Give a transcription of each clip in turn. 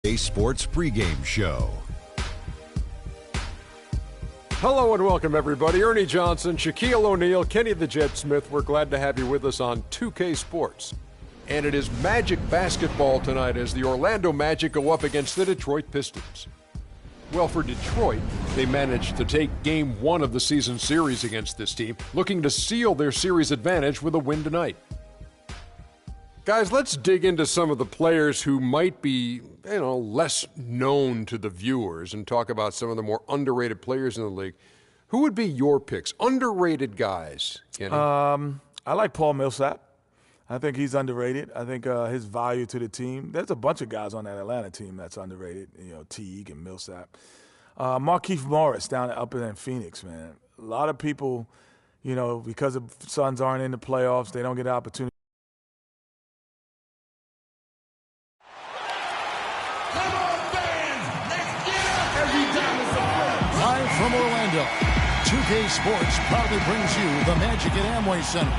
a sports pregame show. Hello and welcome, everybody. Ernie Johnson, Shaquille O'Neal, Kenny the Jet Smith. We're glad to have you with us on 2K Sports. And it is Magic basketball tonight as the Orlando Magic go up against the Detroit Pistons. Well, for Detroit, they managed to take Game 1 of the season series against this team, looking to seal their series advantage with a win tonight. Guys, let's dig into some of the players who might be, less known to the viewers and talk about some of the more underrated players in the league. Who would be your picks? Underrated guys, Kenny? I like Paul Millsap. I think he's underrated. I think his value to the team. There's a bunch of guys on that Atlanta team that's underrated. Teague and Millsap. Markieff Morris up in Phoenix, man. A lot of people, because the Suns aren't in the playoffs, they don't get the opportunity. Live from Orlando, 2K Sports proudly brings you the Magic at Amway Center.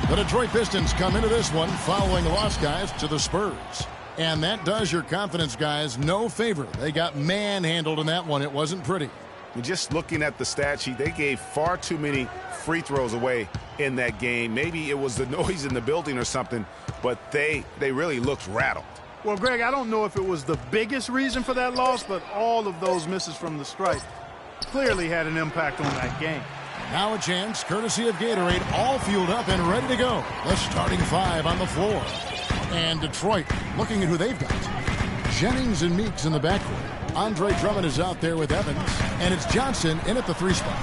The Detroit Pistons come into this one following loss, guys, to the Spurs. And that does your confidence guys no favor. They got manhandled in that one. It wasn't pretty. Just looking at the stat sheet, they gave far too many free throws away in that game. Maybe it was the noise in the building or something, but they really looked rattled. Well, Greg, I don't know if it was the biggest reason for that loss, but all of those misses from the stripe clearly had an impact on that game. Now a chance, courtesy of Gatorade, all fueled up and ready to go. The starting five on the floor. And Detroit, looking at who they've got. Jennings and Meeks in the backcourt. Andre Drummond is out there with Evans. And it's Johnson in at the 3 spot.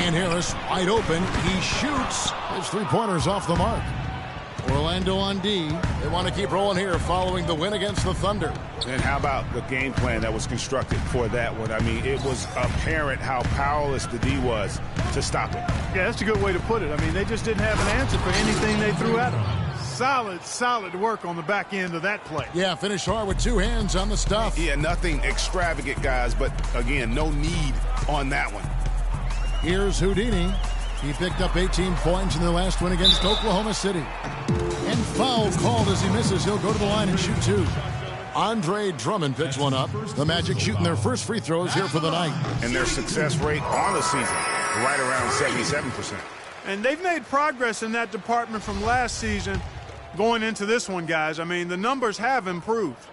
And Harris wide open. He shoots. His 3-pointers off the mark. Orlando on D. They want to keep rolling here following the win against the Thunder. And how about the game plan that was constructed for that one? I mean, it was apparent how powerless the D was to stop it. Yeah, that's a good way to put it. I mean, they just didn't have an answer for anything they threw at them. Solid work on the back end of that play. Yeah, finished hard with 2 hands on the stuff. Yeah, nothing extravagant, guys, but again, no need on that one. Here's Houdini. He picked up 18 points in their last win against Oklahoma City. And foul called as he misses. He'll go to the line and shoot 2. Andre Drummond picks one up. The Magic shooting their first free throws here for the night. And their success rate on the season, right around 77%. And they've made progress in that department from last season going into this one, guys. I mean, the numbers have improved.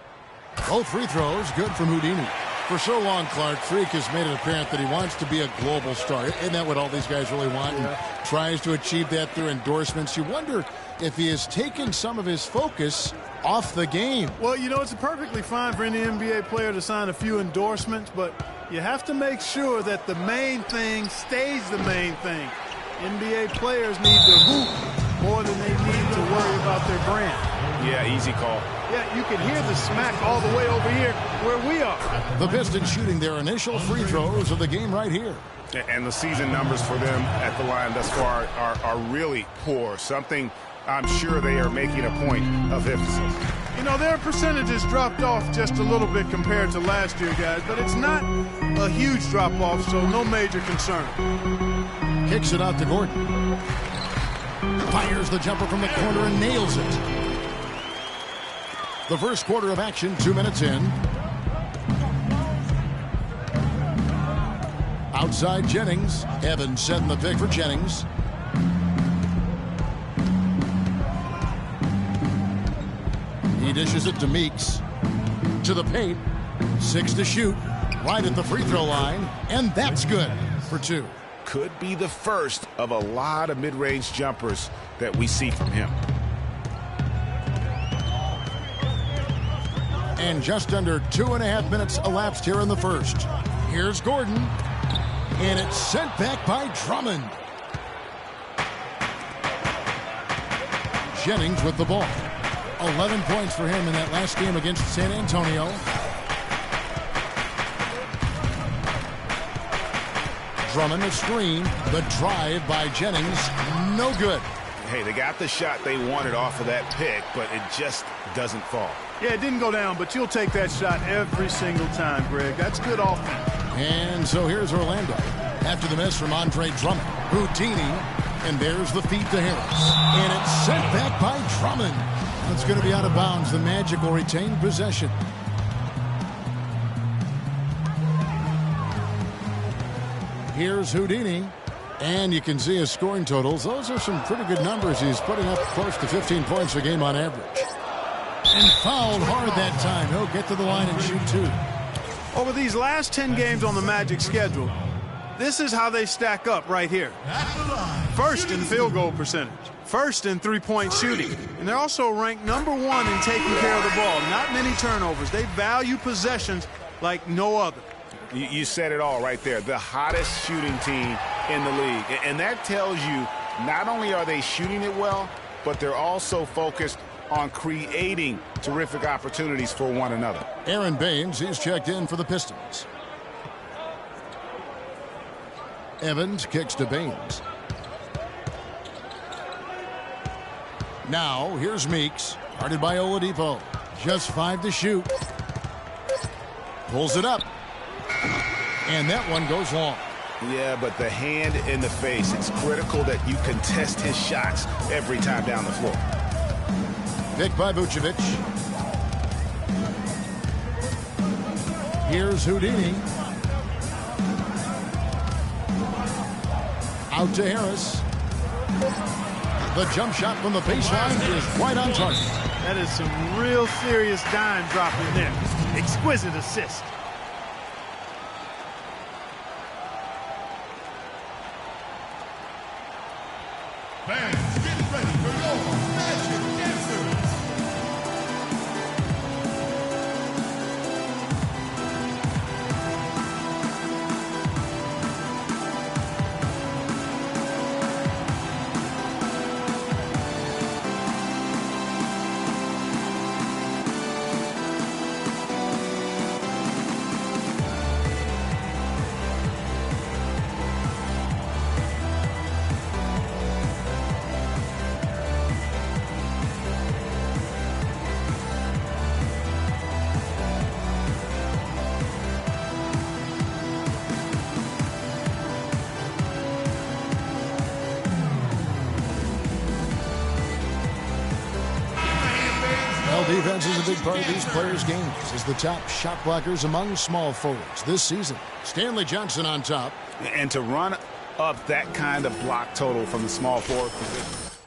Both free throws good from Houdini. For so long, Clark, Freak has made it apparent that he wants to be a global star. Isn't that what all these guys really want? And tries to achieve that through endorsements. You wonder if he has taken some of his focus off the game. Well, it's perfectly fine for any NBA player to sign a few endorsements, but you have to make sure that the main thing stays the main thing. NBA players need to hoop more than they need to worry about their brand. Yeah, easy call. Yeah, you can hear the smack all the way over here where we are. The Pistons shooting their initial free throws of the game right here. And the season numbers for them at the line thus far are really poor. Something I'm sure they are making a point of emphasis. Their percentages dropped off just a little bit compared to last year, guys, but it's not a huge drop-off, so no major concern. Kicks it out to Gordon. Fires the jumper from the corner and nails it. The first quarter of action, 2 minutes in. Outside Jennings. Evans setting the pick for Jennings. He dishes it to Meeks. To the paint. 6 to shoot. Right at the free throw line. And that's good for 2. Could be the first of a lot of mid-range jumpers that we see from him. And just under 2.5 minutes elapsed here in the first. Here's Gordon. And it's sent back by Drummond. Jennings with the ball. 11 points for him in that last game against San Antonio. Drummond a screen. The drive by Jennings. No good. Hey, they got the shot they wanted off of that pick, but it just doesn't fall. Yeah, it didn't go down, but you'll take that shot every single time, Greg. That's good offense. And so here's Orlando. After the miss from Andre Drummond. Houdini. And there's the feed to Harris. And it's sent back by Drummond. It's going to be out of bounds. The Magic will retain possession. Here's Houdini. And you can see his scoring totals. Those are some pretty good numbers. He's putting up close to 15 points a game on average. And fouled hard that time. He'll get to the line and shoot two. Over these last 10 games on the Magic schedule, this is how they stack up right here. First in field goal percentage. First in three-point shooting. And they're also ranked #1 in taking care of the ball. Not many turnovers. They value possessions like no other. You said it all right there. The hottest shooting team in the league. And that tells you not only are they shooting it well, but they're also focused on creating terrific opportunities for one another. Aaron Baines, he's checked in for the Pistons. Evans kicks to Baines. Now, here's Meeks, guarded by Oladipo. Just 5 to shoot. Pulls it up. And that one goes long. Yeah, but the hand in the face, it's critical that you contest his shots every time down the floor. Pick by Vucevic. Here's Houdini. Out to Harris. The jump shot from the baseline is right on target. That is some real serious dime dropping there. Exquisite assist. Fans, get ready for your Magic Dancers. Defense is a big part of these players' games as the top shot blockers among small forwards this season. Stanley Johnson on top. And to run up that kind of block total from the small forward position.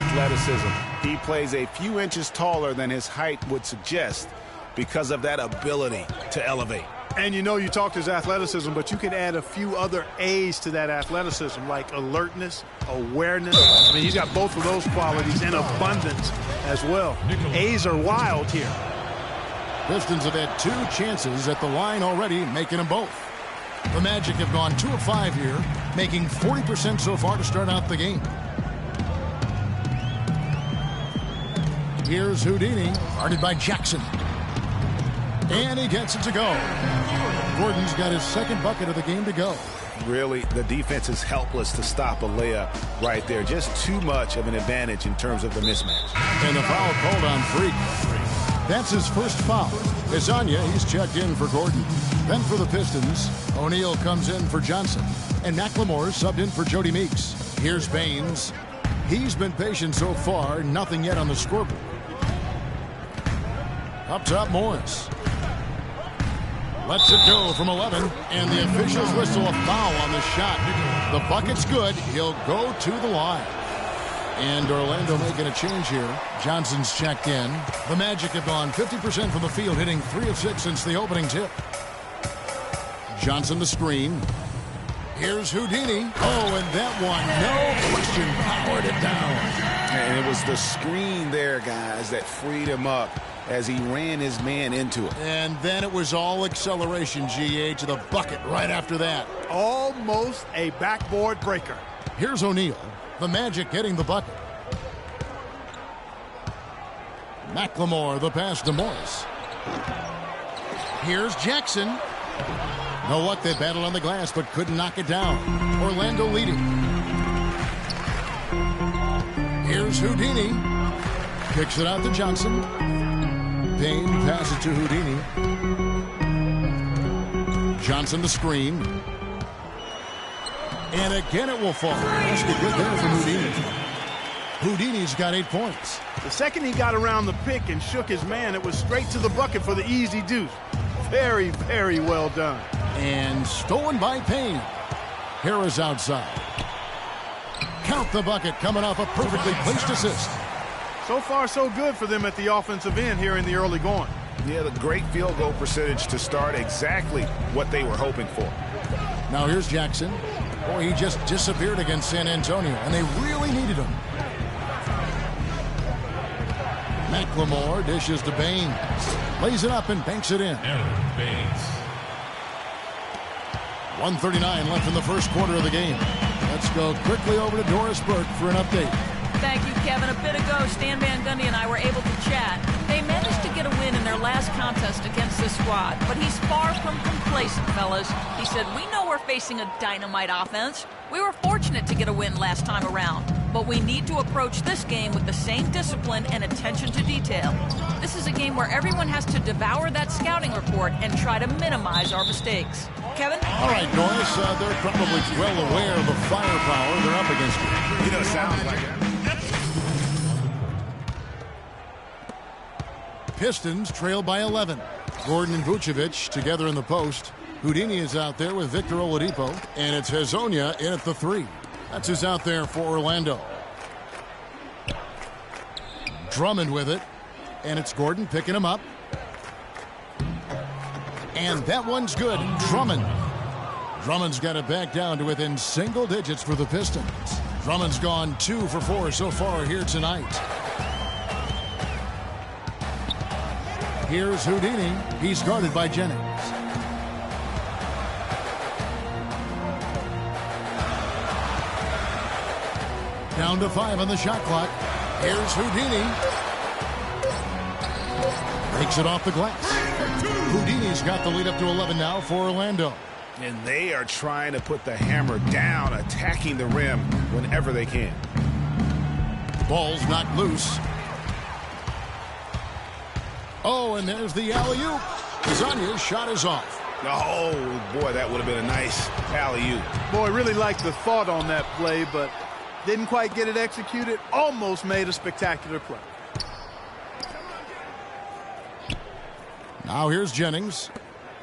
Athleticism. He plays a few inches taller than his height would suggest because of that ability to elevate. And you know, you talked his athleticism, but you can add a few other A's to that athleticism, like alertness, awareness. I mean, he's got both of those qualities and abundance as well. A's are wild here. Pistons have had 2 chances at the line already, making them both. The Magic have gone 2 of 5 here, making 40% so far to start out the game. Here's Houdini, guarded by Jackson. And he gets it to go. Gordon's got his second bucket of the game to go. Really, the defense is helpless to stop a layup right there. Just too much of an advantage in terms of the mismatch. And the foul called on Freak. That's his first foul. Isanya, he's checked in for Gordon. Then for the Pistons, O'Neal comes in for Johnson. And McLemore subbed in for Jody Meeks. Here's Baines. He's been patient so far, nothing yet on the scoreboard. Up top, Morris. Lets it go from 11, and the officials whistle a foul on the shot. The bucket's good. He'll go to the line. And Orlando making a change here. Johnson's checked in. The Magic have gone 50% from the field, hitting 3 of 6 since the opening tip. Johnson the screen. Here's Houdini. Oh, and that one, no question, powered it down. And it was the screen there, guys, that freed him up as he ran his man into it. And then it was all acceleration, GA, to the bucket right after that. Almost a backboard breaker. Here's O'Neal. The Magic getting the bucket. McLemore, the pass to Morris. Here's Jackson. Know what? They battled on the glass, but couldn't knock it down. Orlando leading. Here's Houdini. Kicks it out to Johnson. Payne passes to Houdini. Johnson the screen. And again it will fall. That's good there from Houdini. Houdini's got 8 points. The second he got around the pick and shook his man, it was straight to the bucket for the easy deuce. Very, very well done. And stolen by Payne. Harris outside. Count the bucket coming off a perfectly placed assist. So far, so good for them at the offensive end here in the early going. Yeah, the great field goal percentage to start, exactly what they were hoping for. Now here's Jackson. Boy, he just disappeared against San Antonio, and they really needed him. McLemore dishes to Baines. Lays it up and banks it in. 1:39 left in the first quarter of the game. Let's go quickly over to Doris Burke for an update. Thank you, Kevin. A bit ago, Stan Van Gundy and I were able to chat. They managed to get a win in their last contest against this squad, but he's far from complacent, fellas. He said, we know we're facing a dynamite offense. We were fortunate to get a win last time around, but we need to approach this game with the same discipline and attention to detail. This is a game where everyone has to devour that scouting report and try to minimize our mistakes. Kevin? All right, Doris, they're probably well aware of the firepower they're up against. You know, it sounds like that. Pistons trail by 11. Gordon and Vucevic together in the post. Houdini is out there with Victor Oladipo, and it's Hezonja in at the 3. That's who's out there for Orlando. Drummond with it, and it's Gordon picking him up. And that one's good. Drummond's got it back down to within single digits for the Pistons. Drummond's gone 2 for 4 so far here tonight. Here's Houdini. He's guarded by Jennings. Down to 5 on the shot clock. Here's Houdini. Breaks it off the glass. Houdini's got the lead up to 11 now for Orlando. And they are trying to put the hammer down, attacking the rim whenever they can. Ball's knocked loose. Oh, and there's the alley-oop. Hezonja's shot is off. Oh, boy, that would have been a nice alley-oop. Boy, really liked the thought on that play, but didn't quite get it executed. Almost made a spectacular play. Now here's Jennings.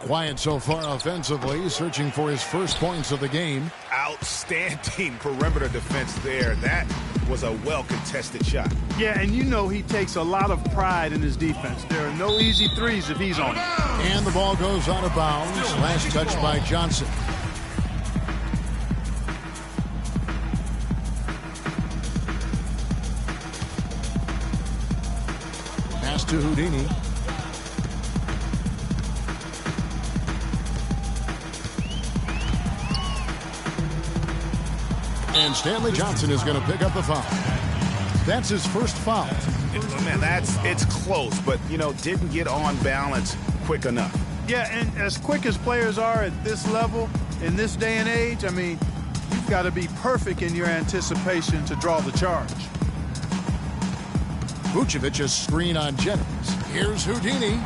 Quiet so far offensively, searching for his first points of the game. Outstanding perimeter defense there. That was a well-contested shot. Yeah, and you know he takes a lot of pride in his defense. There are no easy threes if he's on it. And the ball goes out of bounds. Last touch by Johnson. Pass to Houdini. And Stanley Johnson is going to pick up the foul. That's his first foul. Man, it's close, but, you know, didn't get on balance quick enough. Yeah, and as quick as players are at this level, in this day and age, I mean, you've got to be perfect in your anticipation to draw the charge. Vucevic's screen on Jennings. Here's Houdini.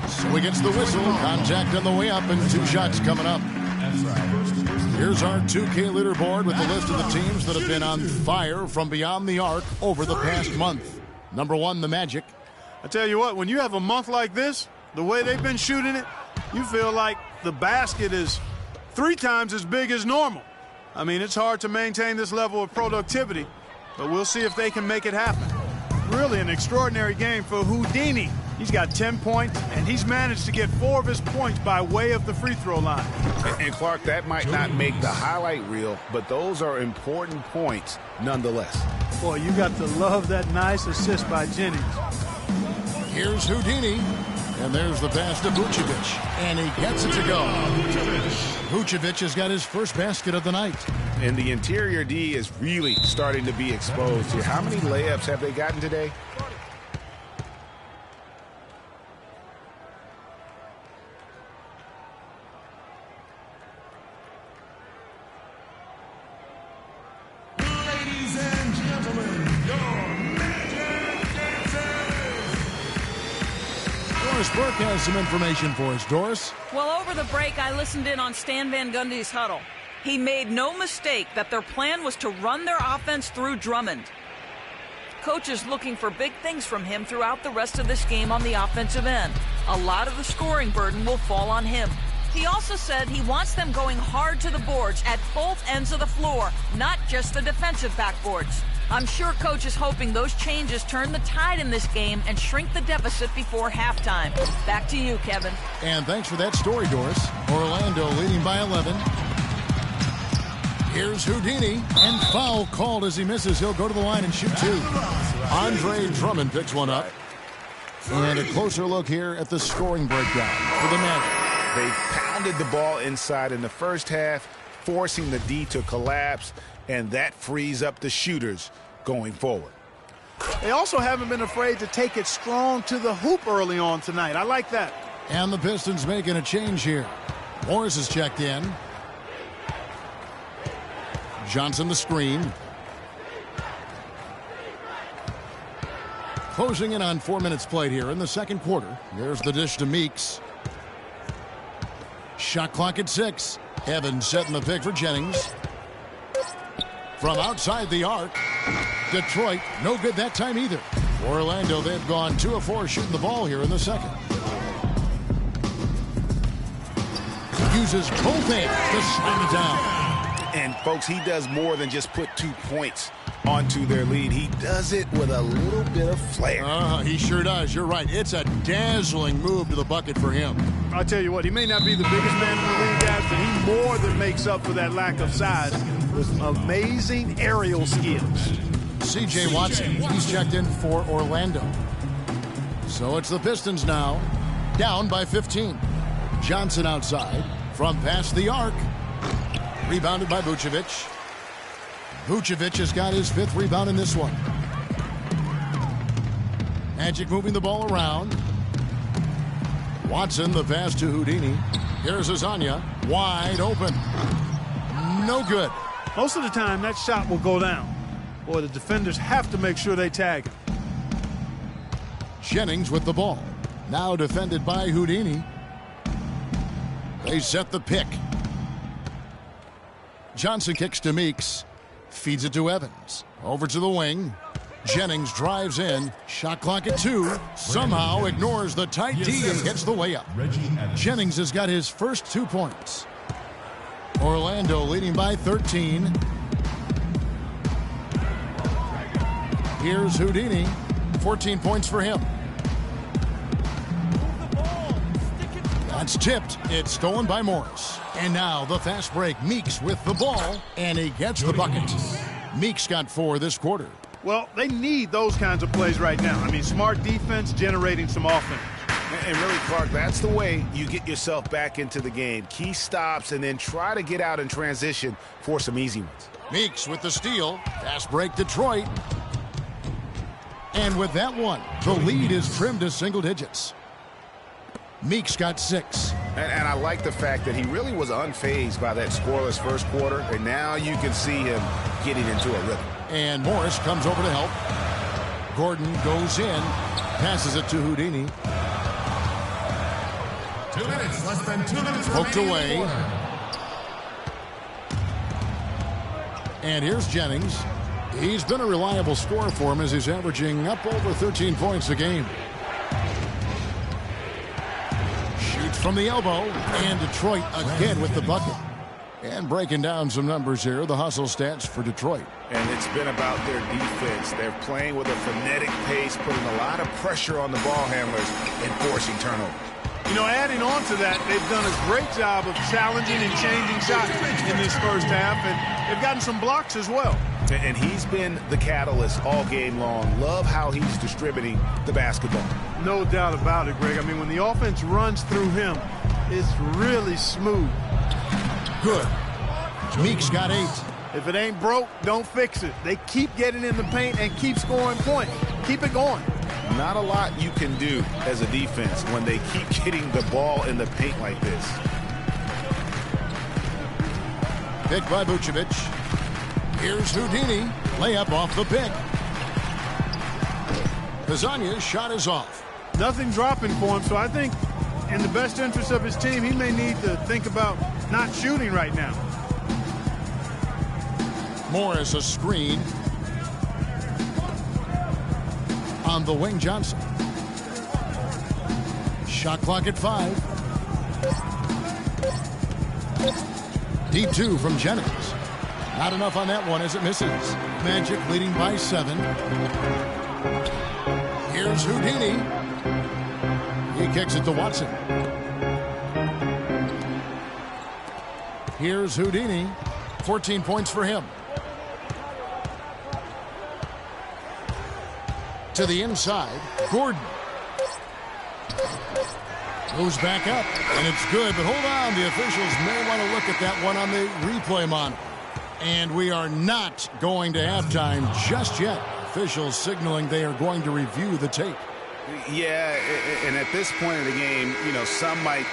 So he gets the whistle. Contact on the way up and 2 shots coming up. Here's our 2K leaderboard with the list of the teams that have been on fire from beyond the arc over the past month. Number 1, the Magic. I tell you what, when you have a month like this, the way they've been shooting it, you feel like the basket is 3 times as big as normal. I mean, it's hard to maintain this level of productivity, but we'll see if they can make it happen. Really an extraordinary game for Houdini. He's got 10 points, and he's managed to get 4 of his points by way of the free throw line. And Clark, that might not make the highlight reel, but those are important points nonetheless. Boy, you got to love that nice assist by Jennings. Here's Houdini. And there's the pass to Vucevic. And he gets it to go. Vucevic has got his first basket of the night. And the interior D is really starting to be exposed here. How many layups have they gotten today? Ladies and gentlemen, your Magic Dancers. Doris Burke has some information for us. Doris? Well, over the break, I listened in on Stan Van Gundy's huddle. He made no mistake that their plan was to run their offense through Drummond. Coach is looking for big things from him throughout the rest of this game on the offensive end. A lot of the scoring burden will fall on him. He also said he wants them going hard to the boards at both ends of the floor, not just the defensive backboards. I'm sure Coach is hoping those changes turn the tide in this game and shrink the deficit before halftime. Back to you, Kevin. And thanks for that story, Doris. Orlando leading by 11. Here's Houdini, and foul called as he misses. He'll go to the line and shoot two. Andre Drummond picks one up. And a closer look here at the scoring breakdown for the Magic. They pounded the ball inside in the first half, forcing the D to collapse, and that frees up the shooters going forward. They also haven't been afraid to take it strong to the hoop early on tonight. I like that. And the Pistons making a change here. Morris is checked in. Johnson the screen. Closing in on 4 minutes played here in the second quarter. There's the dish to Meeks. Shot clock at 6. Evans setting the pick for Jennings. From outside the arc. Detroit, no good that time either. Orlando, they've gone 2 of 4 shooting the ball here in the second. Uses both hands to slam it down. And, folks, he does more than just put 2 points onto their lead. He does it with a little bit of flair. He sure does. You're right. It's a dazzling move to the bucket for him. I'll tell you what, he may not be the biggest man in the league, guys, but he more than makes up for that lack of size with amazing aerial skills. C.J. Watson, he's checked in for Orlando. So it's the Pistons now, down by 15. Johnson outside from past the arc. Rebounded by Vucevic. Vucevic has got his 5th rebound in this one. Magic moving the ball around. Watson, the pass to Houdini. Here's Azania, wide open. No good. Most of the time, that shot will go down. Boy, the defenders have to make sure they tag him. Jennings with the ball. Now defended by Houdini. They set the pick. Johnson kicks to Meeks. Feeds it to Evans. Over to the wing. Jennings drives in. Shot clock at 2. Somehow ignores the tight D and gets the layup. Jennings has got his first 2 points. Orlando leading by 13. Here's Houdini. 14 points for him. That's tipped. It's stolen by Morris. And now the fast break. Meeks with the ball, and he gets the bucket. Meeks got 4 this quarter. Well, they need those kinds of plays right now. I mean, smart defense generating some offense. And really, Clark, that's the way you get yourself back into the game. Key stops and then try to get out in transition for some easy ones. Meeks with the steal. Fast break Detroit. And with that one, the lead is trimmed to single digits. Meeks got 6. And I like the fact that he really was unfazed by that scoreless first quarter, and now you can see him getting into a rhythm. And Morris comes over to help. Gordon goes in, passes it to Houdini. 2 minutes, less than 2 minutes Poked away. And here's Jennings. He's been a reliable scorer for him as he's averaging up over 13 points a game. Shoots from the elbow, and Detroit again with the bucket. And breaking down some numbers here, the hustle stats for Detroit. And it's been about their defense. They're playing with a frenetic pace, putting a lot of pressure on the ball handlers and forcing turnovers. You know, adding on to that, they've done a great job of challenging and changing shots in this first half, and they've gotten some blocks as well. And he's been the catalyst all game long. Love how he's distributing the basketball. No doubt about it, Greg. I mean, when the offense runs through him, it's really smooth. Good. Meeks got 8. If it ain't broke, don't fix it. They keep getting in the paint and keep scoring points. Keep it going. Not a lot you can do as a defense when they keep getting the ball in the paint like this. Pick by Vucevic. Here's Houdini. Layup off the pick. Azania's shot is off. Nothing dropping for him, so I think in the best interest of his team, he may need to think about not shooting right now. Morris a screen. On the wing, Johnson. Shot clock at 5. Deep 2 from Jennings. Not enough on that one as it misses. Magic leading by 7. Here's Houdini. He kicks it to Watson. Here's Houdini. 14 points for him. To the inside, Gordon. Moves back up, and it's good, but hold on. The officials may want to look at that one on the replay monitor. And we are not going to halftime just yet. Officials signaling they are going to review the tape. Yeah, and at this point in the game, you know, some might...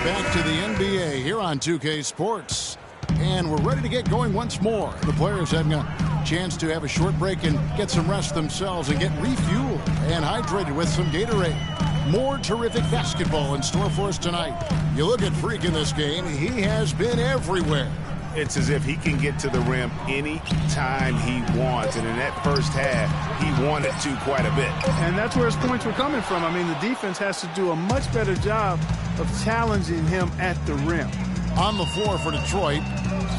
Back to the NBA here on 2K Sports. And we're ready to get going once more. The players having a chance to have a short break and get some rest themselves and get refueled and hydrated with some Gatorade. More terrific basketball in store for us tonight. You look at Freak in this game, he has been everywhere. It's as if he can get to the rim any time he wants. And in that first half, he wanted to quite a bit. And that's where his points were coming from. I mean, the defense has to do a much better job of challenging him at the rim. On the floor for Detroit,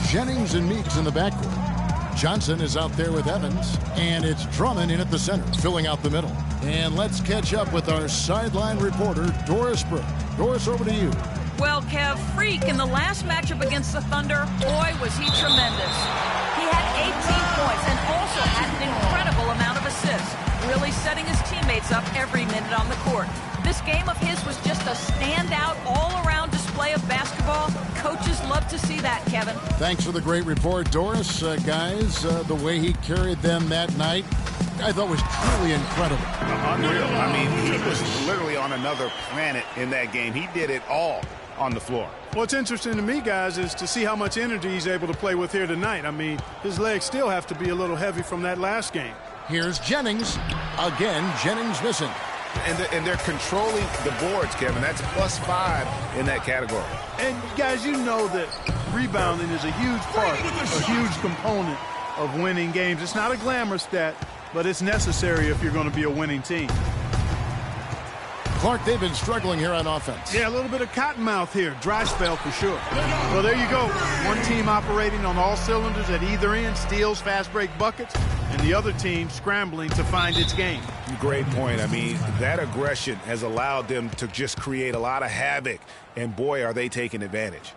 Jennings and Meeks in the backcourt. Johnson is out there with Evans, and it's Drummond in at the center, filling out the middle. And let's catch up with our sideline reporter, Doris Burke. Doris, over to you. Well, Kev, Freak in the last matchup against the Thunder, boy, was he tremendous. He had 18 points and also had an incredible amount of assists, really setting his teammates up every minute on the court. This game of his was just a standout, all-around display of basketball. Coaches love to see that, Kevin. Thanks for the great report, Doris. Guys, the way he carried them that night, I thought was truly incredible. Unreal. I mean, he was literally on another planet in that game. He did it all on the floor. What's interesting to me, guys, is to see how much energy he's able to play with here tonight. I mean, his legs still have to be a little heavy from that last game. Here's Jennings. Again, Jennings missing. And they're controlling the boards, Kevin. That's +5 in that category. And, guys, you know that rebounding is a huge part, a huge component of winning games. It's not a glamour stat, but it's necessary if you're going to be a winning team. Clark, they've been struggling here on offense. Yeah, a little bit of cottonmouth here. Dry spell for sure. Well, there you go. One team operating on all cylinders at either end, steals, fast break buckets, and the other team scrambling to find its game. Great point. I mean, that aggression has allowed them to just create a lot of havoc, and boy, are they taking advantage.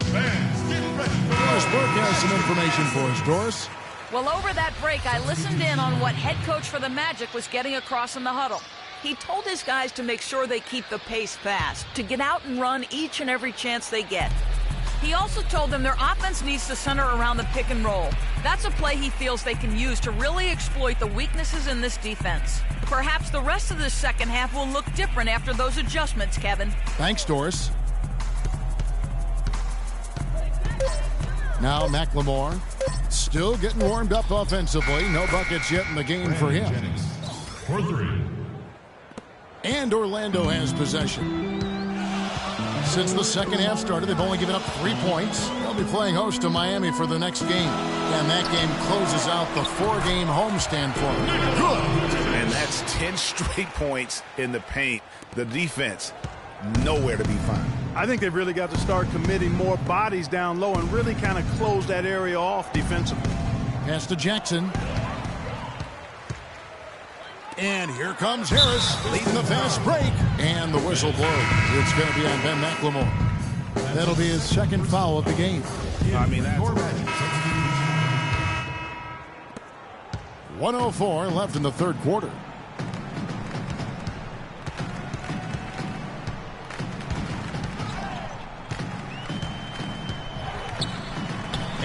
Doris Burke has some information for us, Doris. Well, over that break, I listened in on what head coach for the Magic was getting across in the huddle. He told his guys to make sure they keep the pace fast, to get out and run each and every chance they get. He also told them their offense needs to center around the pick and roll. That's a play he feels they can use to really exploit the weaknesses in this defense. Perhaps the rest of the second half will look different after those adjustments, Kevin. Thanks, Doris. Now McLemore still getting warmed up offensively. No buckets yet in the game for him. For 3. And Orlando has possession. Since the second half started, they've only given up 3 points. They'll be playing host to Miami for the next game. And that game closes out the 4-game homestand for them. Good. And that's 10 straight points in the paint. The defense, nowhere to be found. I think they've really got to start committing more bodies down low and really kind of close that area off defensively. Pass to Jackson. And here comes Harris leading the fast break. And the whistle blows. It's going to be on Ben McLemore. That'll be his second foul of the game. I mean, that's 1:04 left in the third quarter.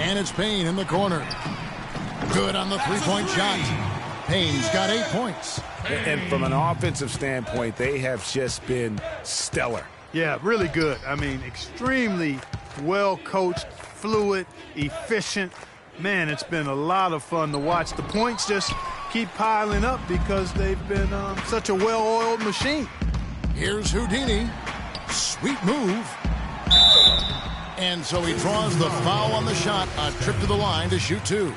And it's Payne in the corner. Good on the three-point shot. Payne's got 8 points. And from an offensive standpoint, they have just been stellar. Yeah, really good. I mean, extremely well-coached, fluid, efficient. Man, it's been a lot of fun to watch. The points just keep piling up because they've been such a well-oiled machine. Here's Houdini. Sweet move. And so he draws the foul on the shot. A trip to the line to shoot 2.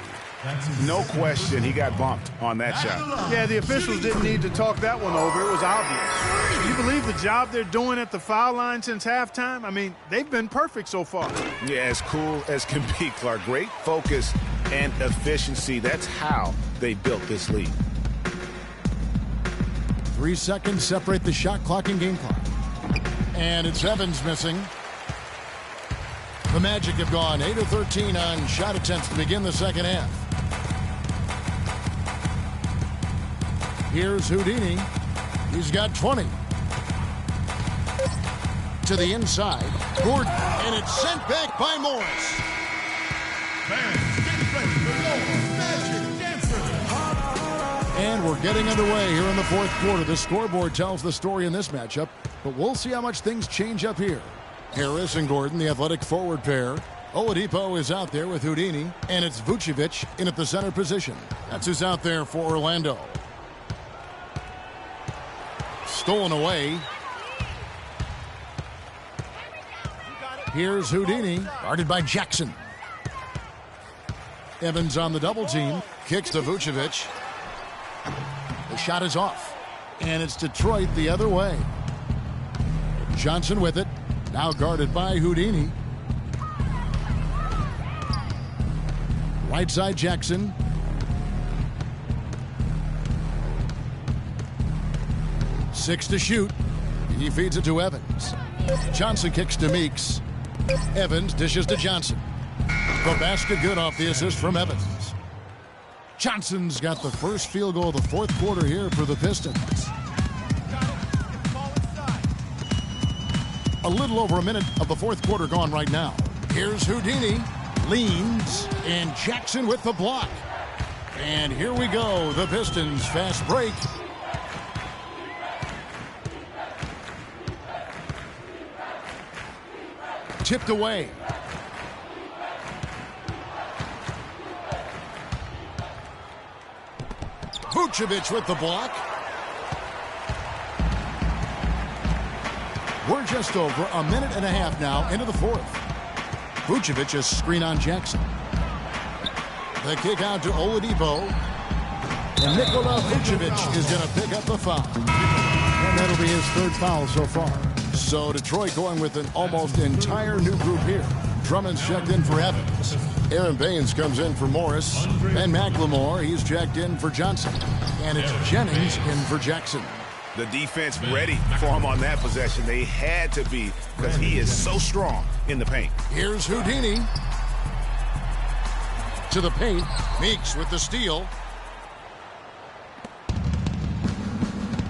No question, he got bumped on that shot. Yeah, the officials didn't need to talk that one over. It was obvious. You believe the job they're doing at the foul line since halftime? I mean, they've been perfect so far. Yeah, as cool as can be, Clark. Great focus and efficiency. That's how they built this lead. 3 seconds separate the shot clock and game clock. And it's Evans missing. The Magic have gone 8 of 13 on shot attempts to begin the second half. Here's Houdini. He's got 20. To the inside. Gordon. And it's sent back by Morris. Fans, get ready for more Magic Dancers. And we're getting underway here in the fourth quarter. The scoreboard tells the story in this matchup, but we'll see how much things change up here. Harris and Gordon, the athletic forward pair. Oladipo is out there with Houdini, and it's Vucevic in at the center position. That's who's out there for Orlando. Stolen away. Here's Houdini, guarded by Jackson. Evans on the double team, kicks to Vucevic. The shot is off, and it's Detroit the other way. Johnson with it, now guarded by Houdini. Right side Jackson. Six to shoot. He feeds it to Evans. Johnson kicks to Meeks. Evans dishes to Johnson. The basket good off the assist from Evans. Johnson's got the first field goal of the fourth quarter here for the Pistons. A little over a minute of the fourth quarter gone right now. Here's Houdini. Leans. And Jackson with the block. And here we go. The Pistons fast break. Tipped away. Vucevic with the block. We're just over a minute and a half now into the fourth. Vucevic is screen on Jackson. The kick out to Oladipo. And Nikola Vucevic is going to pick up the foul. And that'll be his third foul so far. So Detroit going with an almost entire new group here. Drummond's checked in for Evans. Aaron Baines comes in for Morris. And McLemore, he's checked in for Johnson. And it's Jennings in for Jackson. The defense ready for him on that possession. They had to be because he is so strong in the paint. Here's Houdini. To the paint. Meeks with the steal.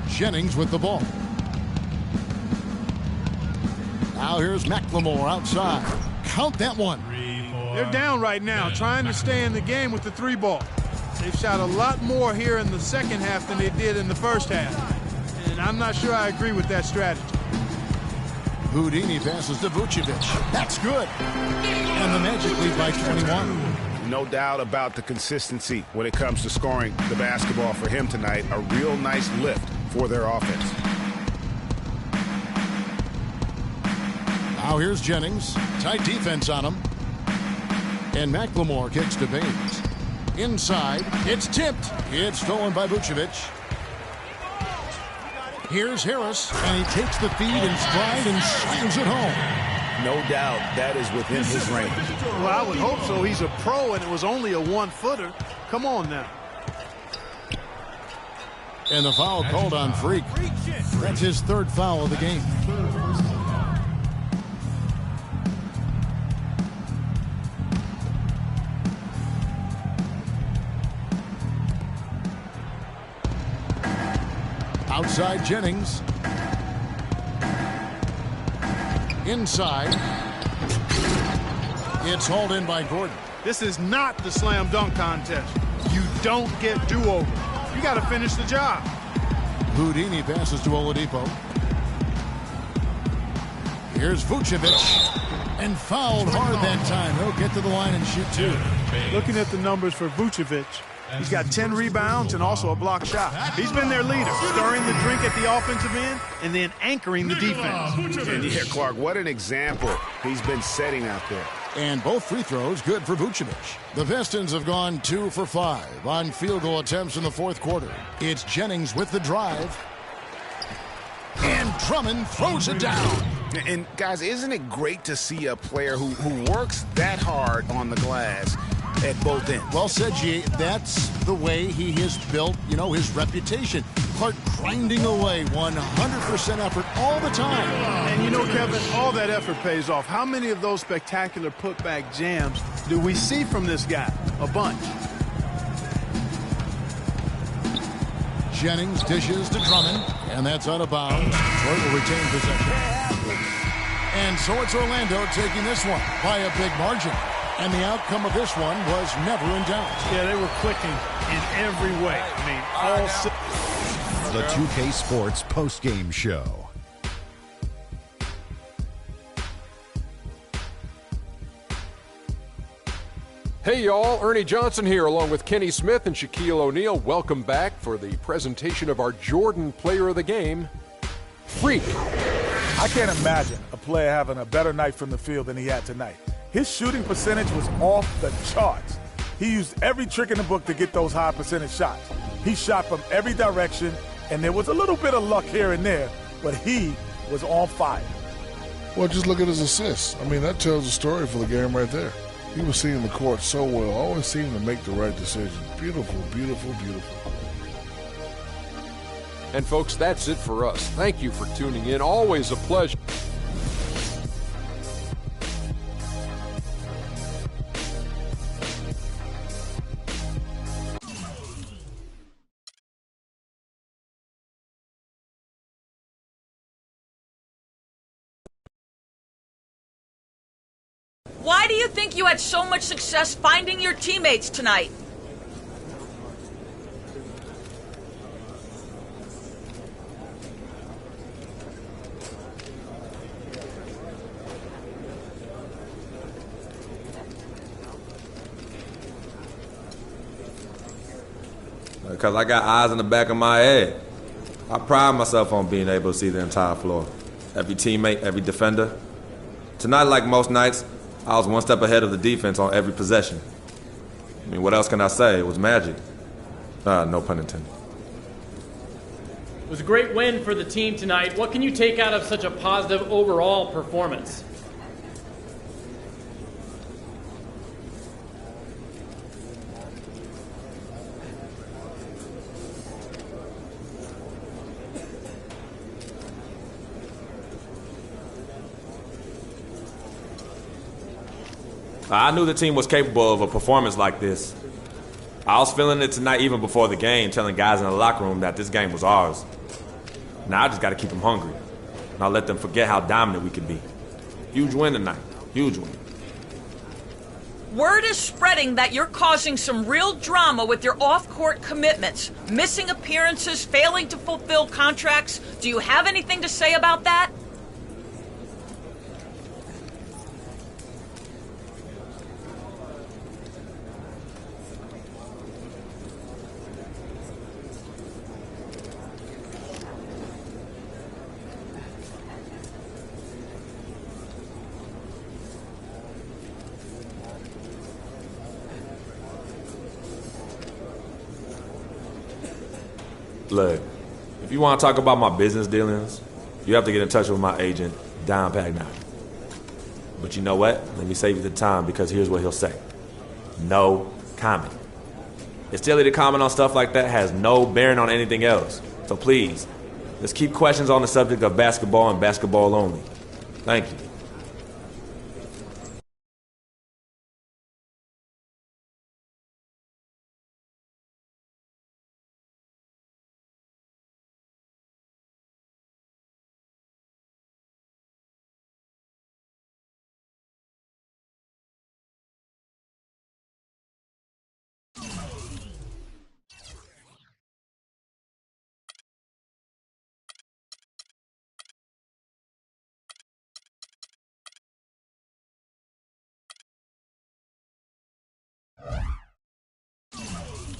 Jennings with the ball. Now here's McLemore outside. Count that one. They're down right now, trying to stay in the game with the three ball. They've shot a lot more here in the second half than they did in the first half. And I'm not sure I agree with that strategy. Houdini passes to Vucevic. That's good. And the Magic lead by 21. No doubt about the consistency when it comes to scoring the basketball for him tonight. A real nice lift for their offense. Now here's Jennings. Tight defense on him. And McLemore kicks to Baines. Inside. It's tipped. It's stolen by Vucevic. Here's Harris. And he takes the feed in stride and slams it home. No doubt that is within his range. Well, I would hope so. He's a pro, and it was only a one-footer. Come on now. And the foul called on Freak. That's his third foul of the game. Outside Jennings. Inside. It's hauled in by Gordon. This is not the slam dunk contest. You don't get do-over. You got to finish the job. Houdini passes to Oladipo. Here's Vucevic. And fouled hard that time. He'll get to the line and shoot two. Looking at the numbers for Vucevic, he's got 10 rebounds and also a block shot. He's been their leader, stirring the drink at the offensive end and then anchoring the defense. And yeah, Clark, what an example he's been setting out there. And both free throws good for Vucevic. The Pistons have gone 2 for 5 on field goal attempts in the fourth quarter. It's Jennings with the drive. And Drummond throws it down. And, guys, isn't it great to see a player who works that hard on the glass at both ends? Well said, G. That's the way he has built, his reputation. Clark grinding away, 100% effort all the time. And Kevin, all that effort pays off. How many of those spectacular putback jams do we see from this guy? A bunch. Jennings dishes to Drummond, and that's out of bounds. Detroit will retain possession. And so it's Orlando taking this one by a big margin. And the outcome of this one was never in doubt. Yeah, they were clicking in every way. I mean, all six. The 2K Sports postgame show. Hey y'all, Ernie Johnson here along with Kenny Smith and Shaquille O'Neal. Welcome back for the presentation of our Jordan Player of the Game, Freak. I can't imagine a player having a better night from the field than he had tonight. His shooting percentage was off the charts. He used every trick in the book to get those high percentage shots. He shot from every direction, and there was a little bit of luck here and there, but he was on fire. Well, just look at his assists. I mean, that tells the story for the game right there. He was seeing the court so well, always seemed to make the right decision. Beautiful, beautiful, beautiful. And folks, that's it for us. Thank you for tuning in. Always a pleasure. Why do you think you had so much success finding your teammates tonight? Because I got eyes in the back of my head. I pride myself on being able to see the entire floor. Every teammate, every defender. Tonight, like most nights, I was one step ahead of the defense on every possession. I mean, what else can I say? It was magic. No pun intended. It was a great win for the team tonight. What can you take out of such a positive overall performance? I knew the team was capable of a performance like this. I was feeling it tonight even before the game, telling guys in the locker room that this game was ours. Now I just got to keep them hungry. Not let them forget how dominant we could be. Huge win tonight. Huge win. Word is spreading that you're causing some real drama with your off-court commitments, missing appearances, failing to fulfill contracts. Do you have anything to say about that? Look, if you want to talk about my business dealings, you have to get in touch with my agent, Don Pagnotti. But you know what? Let me save you the time because here's what he'll say. No comment. It's silly to comment on stuff like that has no bearing on anything else. So please, let's keep questions on the subject of basketball and basketball only. Thank you.